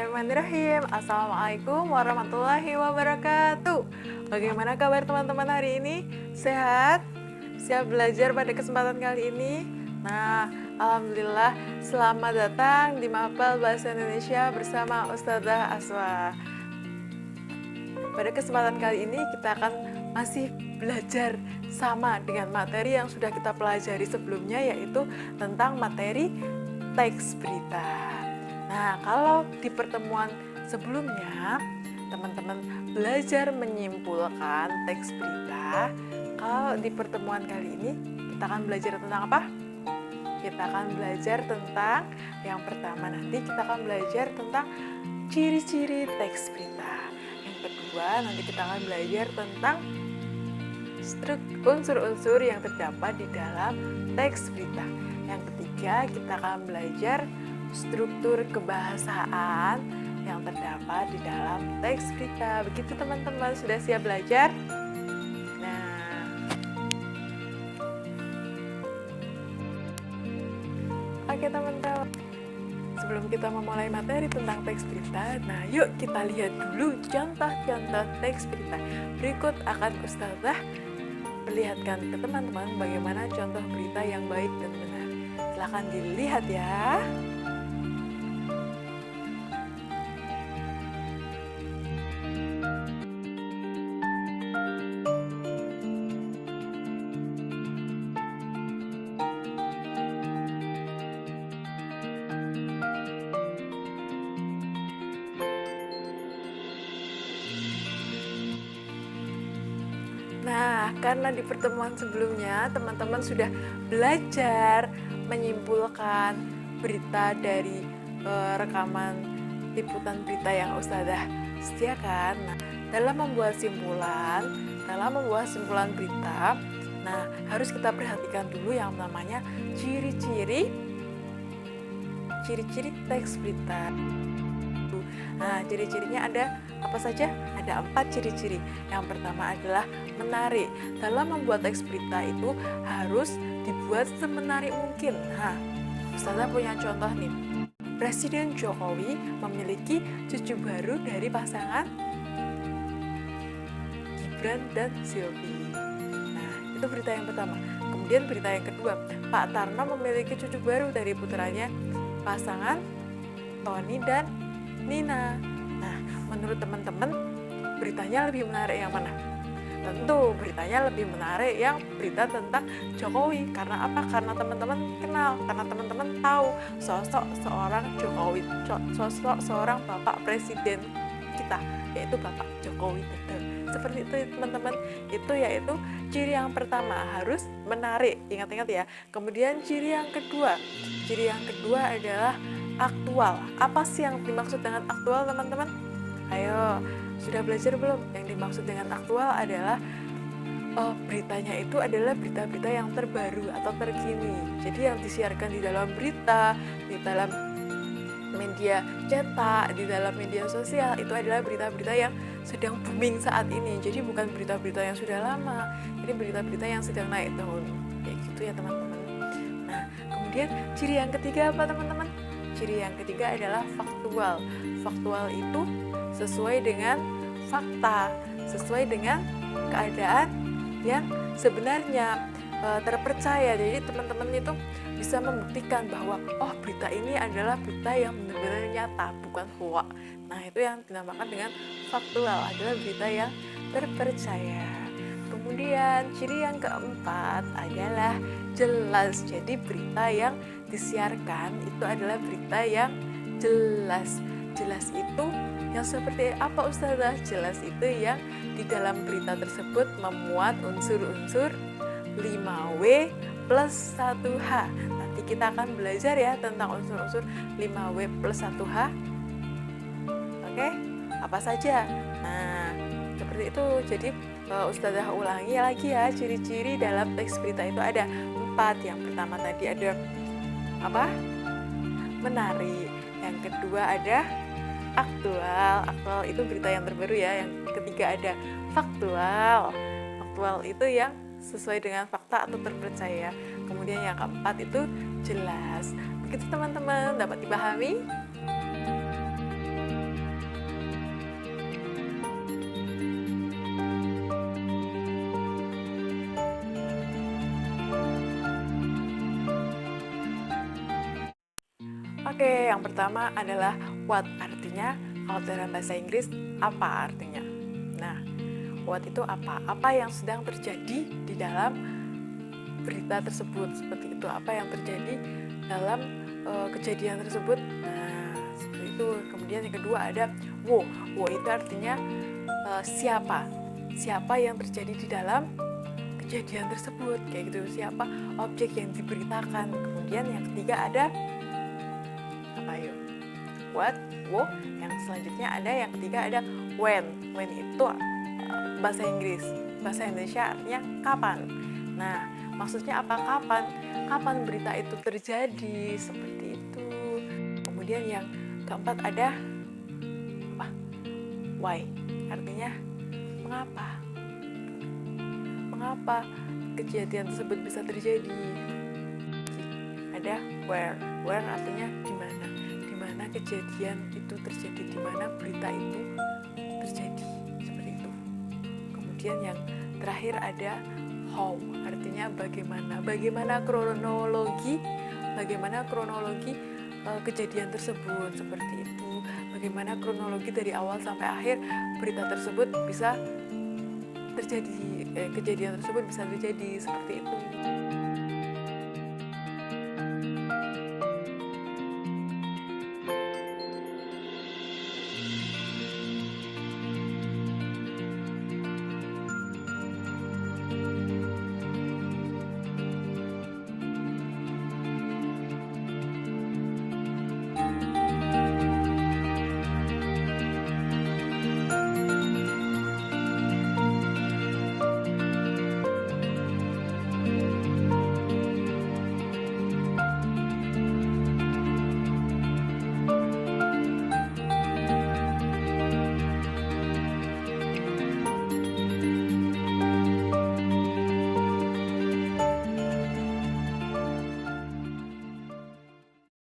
Bismillahirrahmanirrahim. Assalamualaikum warahmatullahi wabarakatuh. Bagaimana kabar teman-teman hari ini? Sehat? Siap belajar pada kesempatan kali ini? Nah, Alhamdulillah selamat datang di Mapel Bahasa Indonesia bersama Ustazah Aswa. Pada kesempatan kali ini kita akan masih belajar sama dengan materi yang sudah kita pelajari sebelumnya, yaitu tentang materi teks berita. Nah, kalau di pertemuan sebelumnya teman-teman belajar menyimpulkan teks berita, kalau di pertemuan kali ini kita akan belajar tentang apa? Kita akan belajar tentang yang pertama, nanti kita akan belajar tentang ciri-ciri teks berita. Yang kedua, nanti kita akan belajar tentang unsur-unsur yang terdapat di dalam teks berita. Yang ketiga, kita akan belajar struktur kebahasaan yang terdapat di dalam teks berita. Begitu teman-teman, sudah siap belajar? Nah, oke teman-teman, sebelum kita memulai materi tentang teks berita, nah yuk kita lihat dulu contoh-contoh teks berita. Berikut akan Ustazah perlihatkan ke teman-teman bagaimana contoh berita yang baik dan benar. Silahkan dilihat ya. Nah, karena di pertemuan sebelumnya teman-teman sudah belajar menyimpulkan berita dari rekaman liputan berita yang Ustazah sediakan. Nah, dalam membuat simpulan berita, nah harus kita perhatikan dulu yang namanya ciri-ciri teks berita. Nah, ciri-cirinya ada apa saja? Ada 4 ciri-ciri. Yang pertama adalah menarik. Dalam membuat teks berita itu harus dibuat semenarik mungkin. Nah, Ustazah punya contoh nih. Presiden Jokowi memiliki cucu baru dari pasangan Gibran dan Silvi. Nah, itu berita yang pertama. Kemudian berita yang kedua, Pak Tarno memiliki cucu baru dari putranya pasangan Tony dan Nina. Nah, menurut teman-teman, beritanya lebih menarik yang mana? Tentu beritanya lebih menarik yang berita tentang Jokowi. Karena apa? Karena teman-teman kenal, karena teman-teman tahu sosok seorang Jokowi, sosok seorang Bapak Presiden kita, yaitu Bapak Jokowi Dodo. Seperti itu teman-teman, itu yaitu ciri yang pertama, harus menarik. Ingat-ingat ya. Kemudian ciri yang kedua adalah aktual. Apa sih yang dimaksud dengan aktual teman-teman? Ayo, sudah belajar belum? Yang dimaksud dengan aktual adalah beritanya itu adalah berita-berita yang terbaru atau terkini. Jadi yang disiarkan di dalam berita, di dalam media cetak, di dalam media sosial, itu adalah berita-berita yang sedang booming saat ini. Jadi bukan berita-berita yang sudah lama, jadi berita-berita yang sedang naik daun. Kayak gitu ya teman-teman. Nah, kemudian ciri yang ketiga apa teman-teman? Ciri yang ketiga adalah faktual. Faktual itu sesuai dengan fakta, sesuai dengan keadaan yang sebenarnya, terpercaya. Jadi teman-teman itu bisa membuktikan bahwa oh berita ini adalah berita yang benar-benar nyata, bukan hoax. Nah, itu yang dinamakan dengan faktual, adalah berita yang terpercaya. Kemudian ciri yang keempat adalah jelas. Jadi berita yang disiarkan itu adalah berita yang jelas. Jelas itu yang seperti apa Ustazah? Jelas itu yang di dalam berita tersebut memuat unsur-unsur 5W plus 1H. Nanti kita akan belajar ya tentang unsur-unsur 5W plus 1H. Oke, apa saja? Nah, seperti itu. Jadi Ustazah ulangi lagi ya, ciri-ciri dalam teks berita itu ada 4. Yang pertama tadi ada apa? Menarik. Yang kedua ada aktual. Aktual itu berita yang terbaru ya. Yang ketiga ada faktual. Faktual itu yang sesuai dengan fakta atau terpercaya. Kemudian yang keempat itu jelas. Begitu teman-teman, dapat dipahami? Oke, yang pertama adalah what, artinya kalau dalam bahasa Inggris apa artinya. Nah, what itu apa? Apa yang sedang terjadi di dalam berita tersebut, seperti itu. Apa yang terjadi dalam kejadian tersebut. Nah, seperti itu. Kemudian yang kedua ada wo. Wo itu artinya siapa. Siapa yang terjadi di dalam kejadian tersebut, kayak gitu. Siapa objek yang diberitakan. Kemudian yang ketiga ada apa yuk? What, wo. Yang selanjutnya ada yang ketiga ada when. When itu bahasa Inggris, bahasa Indonesia artinya kapan. Nah, maksudnya apa kapan? Kapan berita itu terjadi, seperti itu. Kemudian yang keempat ada apa? Why, artinya mengapa. Mengapa kejadian tersebut bisa terjadi. Ada where. Where artinya di mana. Di mana kejadian itu terjadi, di mana berita itu terjadi, seperti itu. Kemudian yang terakhir ada how, artinya bagaimana. Bagaimana kronologi kejadian tersebut, seperti itu. Bagaimana kronologi dari awal sampai akhir berita tersebut bisa terjadi, kejadian tersebut bisa terjadi, seperti itu.